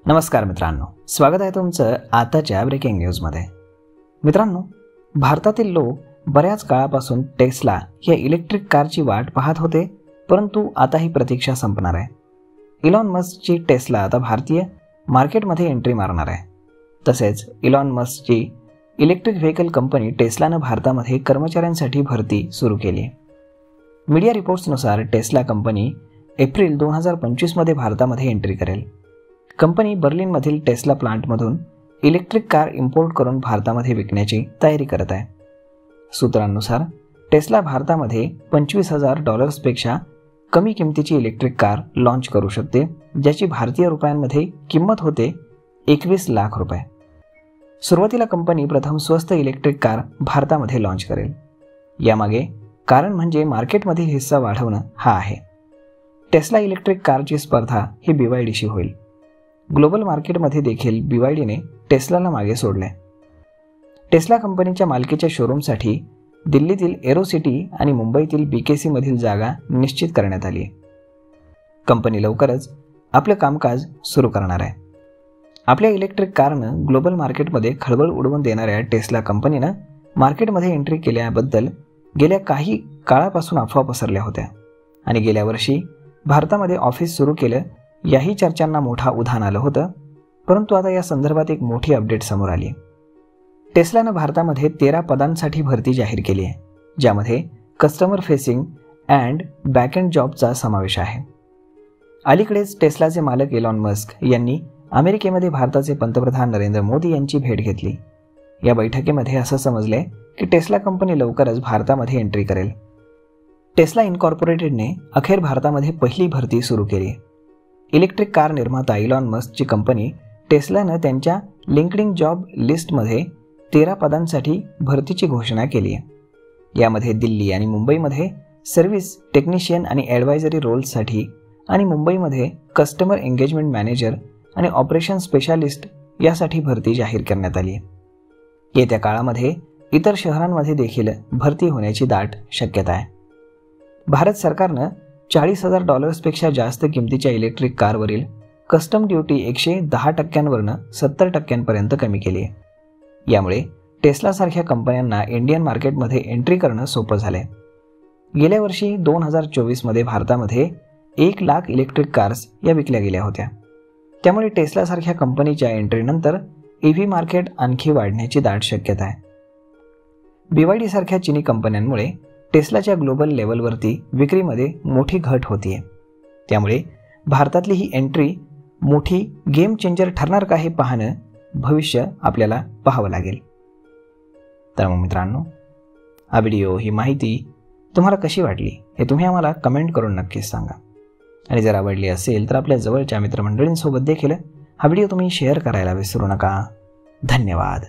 नमस्कार मित्रांनो, स्वागत आहे तुमचं आताच्या ब्रेकिंग न्यूजमध्ये। मित्रांनो, भारतातील लोक बऱ्याच काळापासून टेस्ला या इलेक्ट्रिक कारची वाट पाहत होते, परंतु आता ही प्रतीक्षा संपणार आहे। इलॉन मस्कची टेस्ला आता भारतीय मार्केटमध्ये एंट्री मारणार आहे। तसेच इलॉन मस्कची इलेक्ट्रिक व्हेकल कंपनी टेस्लानं भारतामध्ये कर्मचाऱ्यांसाठी भरती सुरू केली आहे। मीडिया रिपोर्ट्सनुसार टेस्ला कंपनी एप्रिल 2025 मध्ये भारतामध्ये एंट्री करेल। कंपनी बर्लिनमधील टेस्ला प्लांटमधून इलेक्ट्रिक कार इम्पोर्ट करून भारतामध्ये विकण्याची तयारी करत आहे। सूत्रांनुसार टेस्ला भारतामध्ये $25,000पेक्षा कमी किमतीची इलेक्ट्रिक कार लॉन्च करू शकते, ज्याची भारतीय रुपयांमध्ये किंमत होते 21 लाख रुपये। सुरुवातीला कंपनी प्रथम स्वस्त इलेक्ट्रिक कार भारतामध्ये लॉन्च करेल। यामागे कारण म्हणजे मार्केटमधील हिस्सा वाढवणं हा आहे। टेस्ला इलेक्ट्रिक कारची स्पर्धा ही BYDशी होईल। ग्लोबल मार्केटमध्ये देखील BYDने टेस्लाला मागे सोडले। टेस्ला कंपनीच्या मालकीच्या शोरूमसाठी दिल्लीतील एरो सिटी आणि मुंबईतील BKC मधील जागा निश्चित करण्यात आली आहे। कंपनी लवकरच आपलं कामकाज सुरू करणार आहे। आपल्या इलेक्ट्रिक कारनं ग्लोबल मार्केटमध्ये खळबळ उडवून देणाऱ्या टेस्ला कंपनीनं मार्केटमध्ये एंट्री केल्याबद्दल गेल्या काही काळापासून अफवा पसरल्या होत्या आणि गेल्या वर्षी भारतामध्ये ऑफिस सुरू केलं याही चर्चांना मोठा उधाण आलं होतं, परंतु आता या संदर्भात एक मोठी अपडेट समोर आली। टेस्लानं भारतामध्ये 13 पदांसाठी भरती जाहीर केली आहे, ज्यामध्ये कस्टमर फेसिंग अँड बॅकएंड जॉबचा समावेश आहे। अलीकडेच टेस्लाचे मालक इलॉन मस्क यांनी अमेरिकेमध्ये भारताचे पंतप्रधान नरेंद्र मोदी यांची भेट घेतली। या बैठकीमध्ये असं समजले की टेस्ला कंपनी लवकरच भारतामध्ये एंट्री करेल। टेस्ला इन्कॉर्पोरेटेडने अखेर भारतामध्ये पहिली भरती सुरू केली। इलेक्ट्रिक कार निर्माता इलॉन मस्कची कंपनी टेस्लानं त्यांच्या लिंक्डइन जॉब लिस्टमध्ये 13 पदांसाठी भरतीची घोषणा केली आहे। यामध्ये दिल्ली आणि मुंबईमध्ये सर्व्हिस टेक्निशियन आणि ॲडवायझरी रोल्ससाठी आणि मुंबईमध्ये कस्टमर एंगेजमेंट मॅनेजर आणि ऑपरेशन स्पेशालिस्ट यासाठी भरती जाहीर करण्यात आली आहे। येत्या काळामध्ये इतर शहरांमध्ये देखील भरती होण्याची दाट शक्यता आहे। भारत सरकारनं $40,000पेक्षा जास्त किमतीच्या इलेक्ट्रिक कारवरील कस्टम ड्युटी 110%वरून 70%पर्यंत कमी केली आहे। यामुळे टेस्लासारख्या कंपन्यांना इंडियन मार्केटमध्ये एंट्री करणं सोपं झालंय। गेल्या वर्षी 2024 मध्ये भारतामध्ये 1 लाख इलेक्ट्रिक कार्स या विकल्या गेल्या होत्या। त्यामुळे टेस्लासारख्या कंपनीच्या एंट्रीनंतर EV मार्केट आणखी वाढण्याची दाट शक्यता आहे। BYD सारख्या चीनी कंपन्यांमुळे टेस्लाच्या ग्लोबल लेवलवरती विक्रीमध्ये मोठी घट होतीये। त्यामुळे भारतातली ही एंट्री मोठी गेम चेंजर ठरणार का हे पाहणं भविष्य आपल्याला पाहावं लागेल। तर मग मित्रांनो, हा व्हिडिओ ही माहिती तुम्हाला कशी वाटली हे तुम्ही आम्हाला कमेंट करून नक्कीच सांगा। आणि जर आवडली असेल तर आपल्या जवळच्या मित्रमंडळींसोबत देखील हा व्हिडिओ तुम्ही शेअर करायला विसरू नका। धन्यवाद।